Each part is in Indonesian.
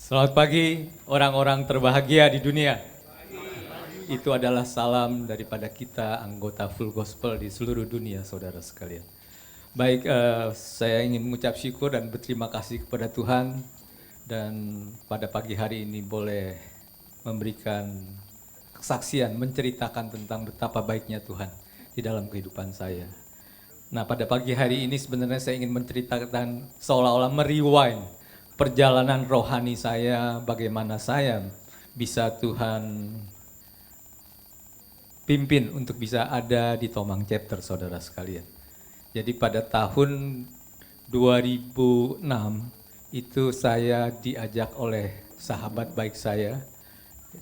Selamat pagi orang-orang terbahagia di dunia. Itu adalah salam daripada kita anggota Full Gospel di seluruh dunia, saudara sekalian. Baik, saya ingin mengucap syukur dan berterima kasih kepada Tuhan. Dan pada pagi hari ini boleh memberikan kesaksian, menceritakan tentang betapa baiknya Tuhan di dalam kehidupan saya. Nah, pada pagi hari ini sebenarnya saya ingin menceritakan seolah-olah merewind perjalanan rohani saya, bagaimana saya bisa Tuhan pimpin untuk bisa ada di Tomang Chapter, saudara sekalian. Jadi pada tahun 2006 itu saya diajak oleh sahabat baik saya,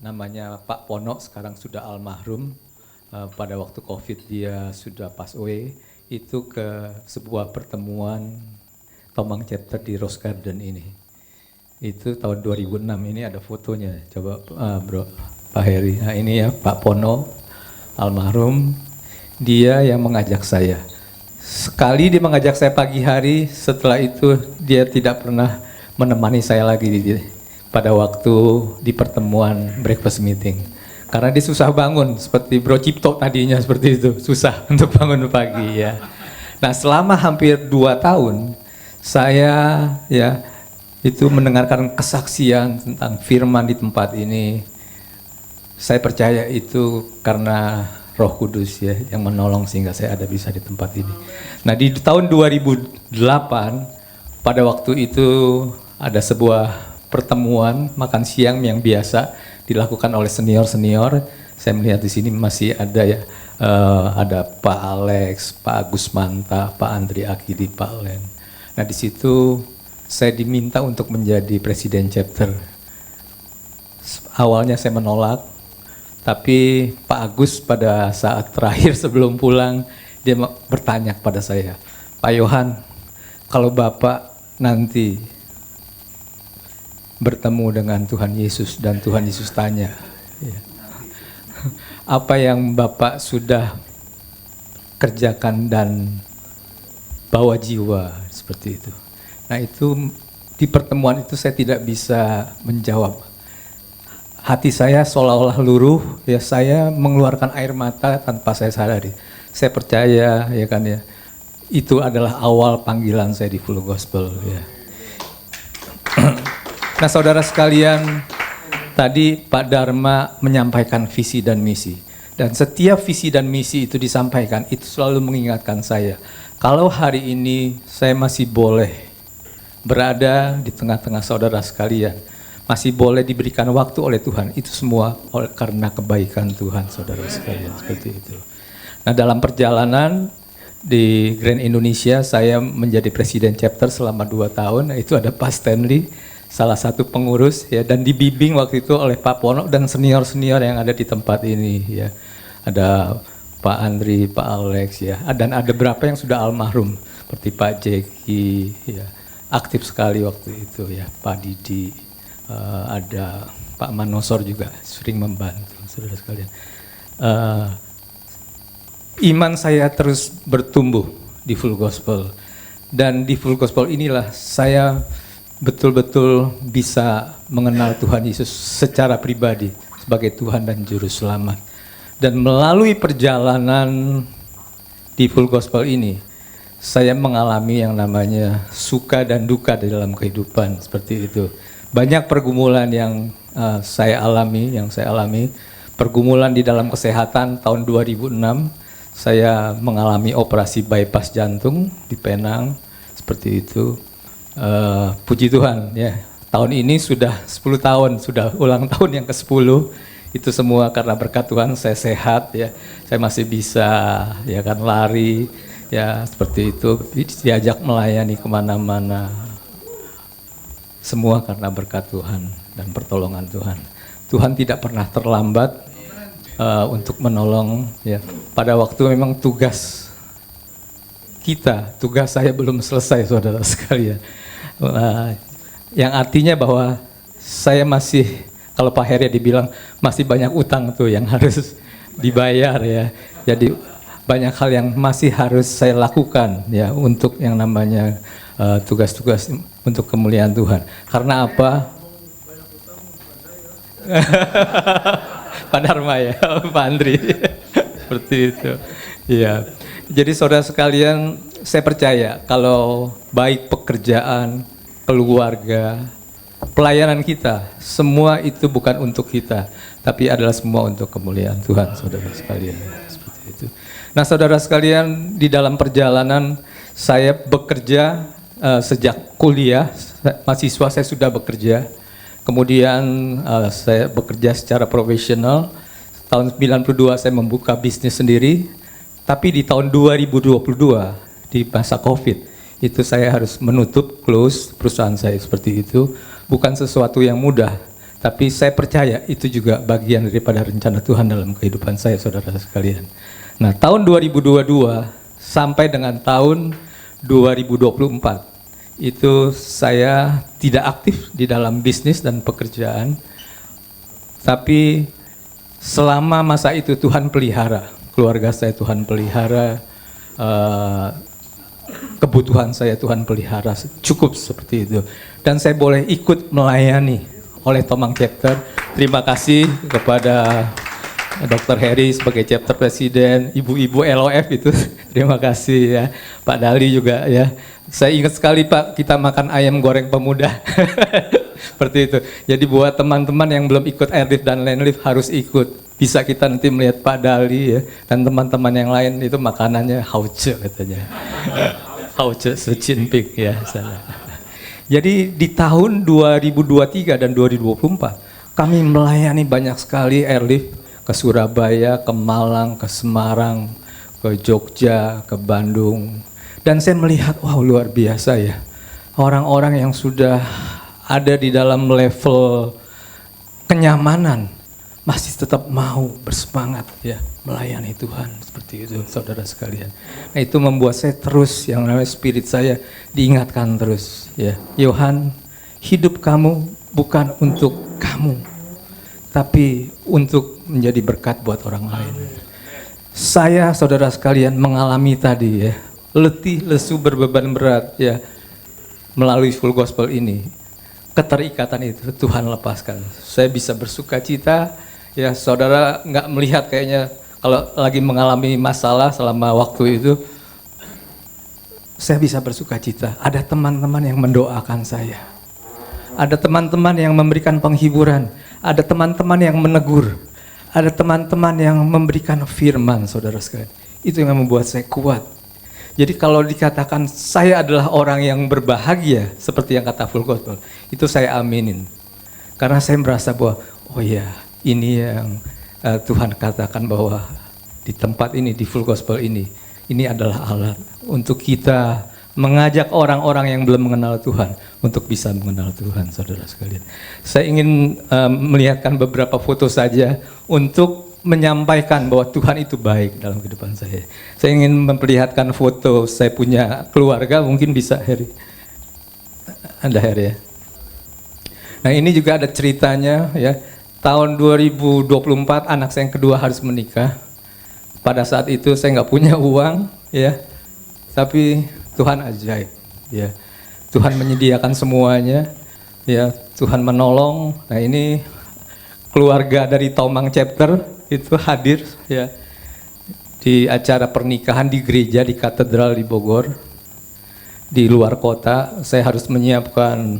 namanya Pak Pono, sekarang sudah almarhum. Pada waktu COVID dia sudah pass away, itu ke sebuah pertemuan Tomang Chapter di Rose Garden ini. Itu tahun 2006, ini ada fotonya, coba bro, Pak Heri. Nah ini ya Pak Pono, almarhum, dia yang mengajak saya. Sekali dia mengajak saya pagi hari, setelah itu dia tidak pernah menemani saya lagi pada waktu di pertemuan breakfast meeting. Karena dia susah bangun, seperti Bro Cipto tadinya seperti itu, susah untuk bangun pagi ya. Nah selama hampir 2 tahun, saya ya itu mendengarkan kesaksian tentang firman di tempat ini. Saya percaya itu karena Roh Kudus ya yang menolong sehingga saya ada bisa di tempat ini. Nah di tahun 2008 pada waktu itu ada sebuah pertemuan makan siang yang biasa dilakukan oleh senior-senior. Saya melihat di sini masih ada ya ada Pak Alex, Pak Agus Manta, Pak Andri Akidi, Pak Len. Nah di situ saya diminta untuk menjadi presiden chapter. Awalnya saya menolak, tapi Pak Agus pada saat terakhir sebelum pulang, dia bertanya kepada saya, Pak Yohan, kalau Bapak nanti bertemu dengan Tuhan Yesus dan Tuhan Yesus tanya, ya, apa yang Bapak sudah kerjakan dan bawa jiwa seperti itu. Nah itu di pertemuan itu saya tidak bisa menjawab. Hati saya seolah-olah luruh, ya saya mengeluarkan air mata tanpa saya sadari. Saya percaya ya kan ya, itu adalah awal panggilan saya di Full Gospel ya. Nah saudara sekalian, tadi Pak Dharma menyampaikan visi dan misi. Dan setiap visi dan misi itu disampaikan, itu selalu mengingatkan saya. Kalau hari ini saya masih boleh berada di tengah-tengah saudara sekalian, masih boleh diberikan waktu oleh Tuhan, itu semua karena kebaikan Tuhan saudara sekalian, seperti itu. Nah dalam perjalanan di Grand Indonesia, saya menjadi presiden chapter selama 2 tahun, itu ada Pak Stanley, salah satu pengurus ya, dan dibimbing waktu itu oleh Pak Pono dan senior-senior yang ada di tempat ini ya. Ada Pak Andri, Pak Alex ya, dan ada beberapa yang sudah almarhum seperti Pak Jeki ya, aktif sekali waktu itu ya, Pak Didi, ada Pak Manosor juga sering membantu saudara sekalian. Iman saya terus bertumbuh di Full Gospel, dan di Full Gospel inilah saya betul-betul bisa mengenal Tuhan Yesus secara pribadi sebagai Tuhan dan Juru Selamat. Dan melalui perjalanan di Full Gospel ini, saya mengalami yang namanya suka dan duka di dalam kehidupan seperti itu. Banyak pergumulan yang saya alami, pergumulan di dalam kesehatan. Tahun 2006 saya mengalami operasi bypass jantung di Penang seperti itu. Puji Tuhan ya, tahun ini sudah 10 tahun, sudah ulang tahun yang ke-10. Itu semua karena berkat Tuhan saya sehat ya, saya masih bisa ya kan lari ya seperti itu, diajak melayani kemana-mana. Semua karena berkat Tuhan dan pertolongan Tuhan. Tuhan tidak pernah terlambat untuk menolong ya. Pada waktu memang tugas saya belum selesai saudara sekalian. Yang artinya bahwa saya masih, kalau Pak Heri dibilang masih banyak utang tuh yang harus dibayar ya. Jadi banyak hal yang masih harus saya lakukan ya untuk yang namanya tugas-tugas untuk kemuliaan Tuhan. Karena apa? Pak Dharma ya, Pak Andri. Seperti itu. Iya. Jadi saudara sekalian, saya percaya kalau baik pekerjaan, keluarga, pelayanan kita, semua itu bukan untuk kita, tapi adalah semua untuk kemuliaan Tuhan, saudara sekalian. Seperti itu. Nah, saudara sekalian, di dalam perjalanan saya bekerja sejak kuliah, mahasiswa saya sudah bekerja. Kemudian saya bekerja secara profesional. Tahun 92 saya membuka bisnis sendiri. Tapi di tahun 2022 di masa COVID itu saya harus menutup, close perusahaan saya seperti itu. Bukan sesuatu yang mudah, tapi saya percaya itu juga bagian daripada rencana Tuhan dalam kehidupan saya, saudara sekalian. Nah, tahun 2022 sampai dengan tahun 2024 itu saya tidak aktif di dalam bisnis dan pekerjaan, tapi selama masa itu Tuhan pelihara keluarga saya, Tuhan pelihara kebutuhan saya, Tuhan pelihara cukup seperti itu, dan saya boleh ikut melayani oleh Tomang Chapter. Terima kasih kepada Dr. Heri sebagai chapter presiden, ibu-ibu LOF itu terima kasih ya, Pak Dali juga ya. Saya ingat sekali Pak, kita makan ayam goreng pemuda. Seperti itu. Jadi buat teman-teman yang belum ikut Airlift dan Landlift harus ikut. Bisa kita nanti melihat Pak Dali ya, dan teman-teman yang lain itu makanannya hauce katanya. Hauce sechinpik ya sana. Jadi di tahun 2023 dan 2024 kami melayani banyak sekali airlift ke Surabaya, ke Malang, ke Semarang, ke Jogja, ke Bandung. Dan saya melihat, wow luar biasa ya. Orang-orang yang sudah ada di dalam level kenyamanan masih tetap mau bersemangat ya melayani Tuhan seperti itu, saudara sekalian. Nah, itu membuat saya terus, yang namanya spirit saya diingatkan terus ya. Yohan, hidup kamu bukan untuk kamu, tapi untuk menjadi berkat buat orang lain. Saya, saudara sekalian, mengalami tadi ya, letih, lesu, berbeban berat ya, melalui full gospel ini. Keterikatan itu Tuhan lepaskan. Saya bisa bersuka cita ya, saudara nggak melihat kayaknya kalau lagi mengalami masalah selama waktu itu, saya bisa bersuka cita. Ada teman-teman yang mendoakan saya. Ada teman-teman yang memberikan penghiburan. Ada teman-teman yang menegur. Ada teman-teman yang memberikan firman, saudara sekalian. Itu yang membuat saya kuat. Jadi kalau dikatakan saya adalah orang yang berbahagia, seperti yang kata full gospel, itu saya aminin. Karena saya merasa bahwa, oh ya, ini yang Tuhan katakan bahwa di tempat ini, di full gospel ini adalah alat untuk kita mengajak orang-orang yang belum mengenal Tuhan untuk bisa mengenal Tuhan, saudara sekalian. Saya ingin melihatkan beberapa foto saja untuk menyampaikan bahwa Tuhan itu baik dalam kehidupan saya. Saya ingin memperlihatkan foto saya punya keluarga, mungkin bisa Heri. Ada Heri ya. Nah, ini juga ada ceritanya ya. Tahun 2024 anak saya yang kedua harus menikah. Pada saat itu saya nggak punya uang ya. Tapi Tuhan ajaib ya. Tuhan menyediakan semuanya ya, Tuhan menolong. Nah, ini keluarga dari Tomang Chapter itu hadir ya di acara pernikahan di gereja di katedral di Bogor. Di luar kota saya harus menyiapkan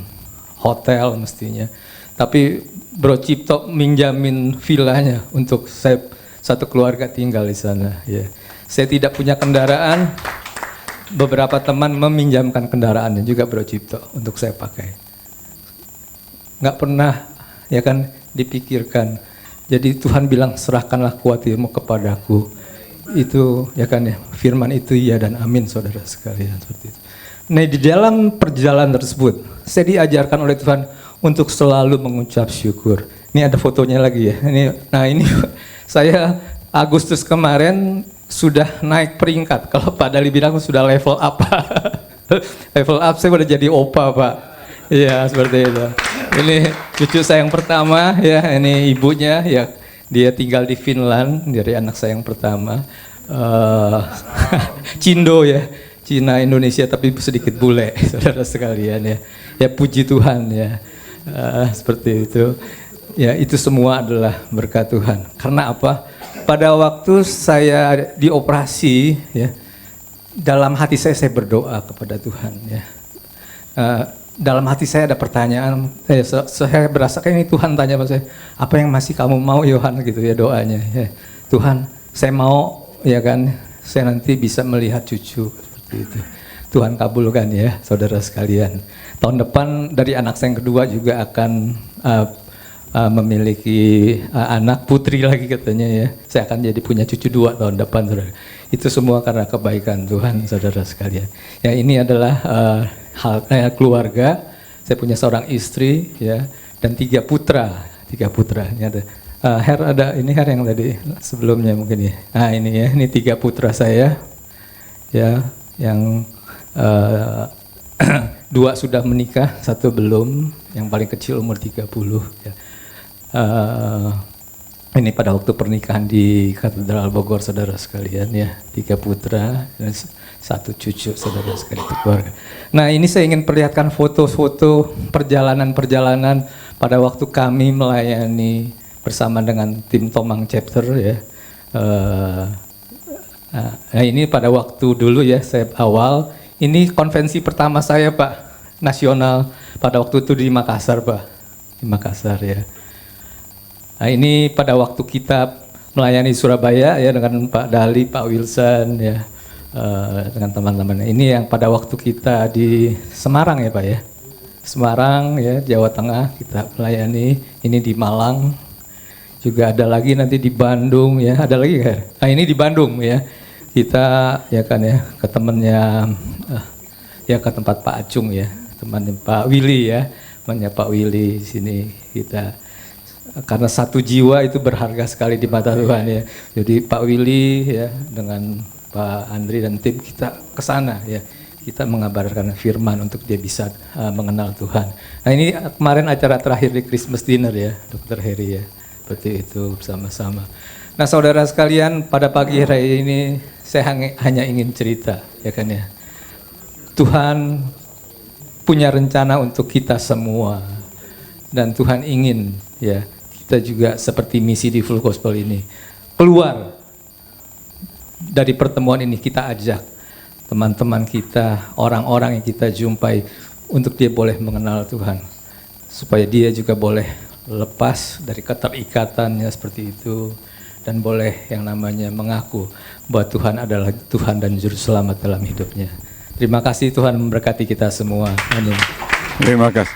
hotel mestinya, tapi Bro Cipto minjamin villanya untuk saya satu keluarga tinggal di sana ya. Saya tidak punya kendaraan, beberapa teman meminjamkan kendaraannya juga Bro Cipto untuk saya pakai. Nggak pernah ya kan dipikirkan. Jadi Tuhan bilang serahkanlah kuatirmu kepadaku. Itu ya kan ya, firman itu iya dan amin, saudara sekalian, seperti itu. Nah, di dalam perjalanan tersebut saya diajarkan oleh Tuhan untuk selalu mengucap syukur. Ini ada fotonya lagi ya. Ini saya Agustus kemarin sudah naik peringkat. Kalau Pak Dali bilang sudah level apa? Level up, saya udah jadi opa, Pak. Iya, seperti itu. Ini cucu saya yang pertama ya, ini ibunya ya, dia tinggal di Finland, dari anak saya yang pertama. Cindo ya, Cina Indonesia tapi sedikit bule, saudara sekalian ya. Ya puji Tuhan ya, seperti itu. Ya, itu semua adalah berkat Tuhan. Karena apa? Pada waktu saya dioperasi, ya, dalam hati saya berdoa kepada Tuhan. Ya. Dalam hati saya ada pertanyaan. Saya berasa kayak ini Tuhan tanya sama saya, apa yang masih kamu mau, Yohan, gitu ya doanya. Ya. Tuhan, saya mau, ya kan, saya nanti bisa melihat cucu seperti itu. Tuhan kabulkan ya, saudara sekalian. Tahun depan dari anak saya yang kedua juga akan memiliki anak putri lagi katanya ya. Saya akan jadi punya cucu 2 tahun depan, saudara. Itu semua karena kebaikan Tuhan, saudara sekalian. Ya, ini adalah keluarga. Saya punya seorang istri ya dan 3 putra. 3 putra. Ini ada Her yang tadi sebelumnya mungkin ya. Nah ini ya, ini 3 putra saya ya, yang 2 sudah menikah, 1 belum, yang paling kecil umur 30 ya. Ini pada waktu pernikahan di Katedral Bogor, saudara sekalian ya, 3 putra dan 1 cucu, saudara sekalian, itu keluarga. Nah ini saya ingin perlihatkan foto-foto perjalanan-perjalanan pada waktu kami melayani bersama dengan tim Tomang Chapter ya. Nah ini pada waktu dulu ya, saya awal, ini konvensi pertama saya Pak, nasional, pada waktu itu di Makassar Pak, di Makassar ya. Nah ini pada waktu kita melayani Surabaya ya dengan Pak Dali, Pak Wilson ya, dengan teman-teman. Ini yang pada waktu kita di Semarang ya Pak ya, Semarang ya, Jawa Tengah kita melayani. Ini di Malang, juga ada lagi nanti di Bandung ya, ada lagi kan? Nah ini di Bandung ya, kita ya kan ya ke temennya ya ke tempat Pak Acung ya, temannya Pak Willy ya, temannya Pak Willy di sini kita. Karena 1 jiwa itu berharga sekali di mata Tuhan ya. Jadi Pak Willy ya dengan Pak Andri dan tim kita ke sana ya. Kita mengabarkan firman untuk dia bisa mengenal Tuhan. Nah ini kemarin acara terakhir di Christmas dinner ya, Dr. Heri ya. Seperti itu bersama-sama. Nah saudara sekalian, pada pagi hari ini saya hanya ingin cerita ya kan ya. Tuhan punya rencana untuk kita semua. Dan Tuhan ingin ya kita juga seperti misi di Full Gospel ini, keluar dari pertemuan ini, kita ajak teman-teman kita, orang-orang yang kita jumpai untuk dia boleh mengenal Tuhan, supaya dia juga boleh lepas dari keterikatannya seperti itu dan boleh yang namanya mengaku bahwa Tuhan adalah Tuhan dan Juru Selamat dalam hidupnya. Terima kasih, Tuhan memberkati kita semua. Amin. Terima kasih.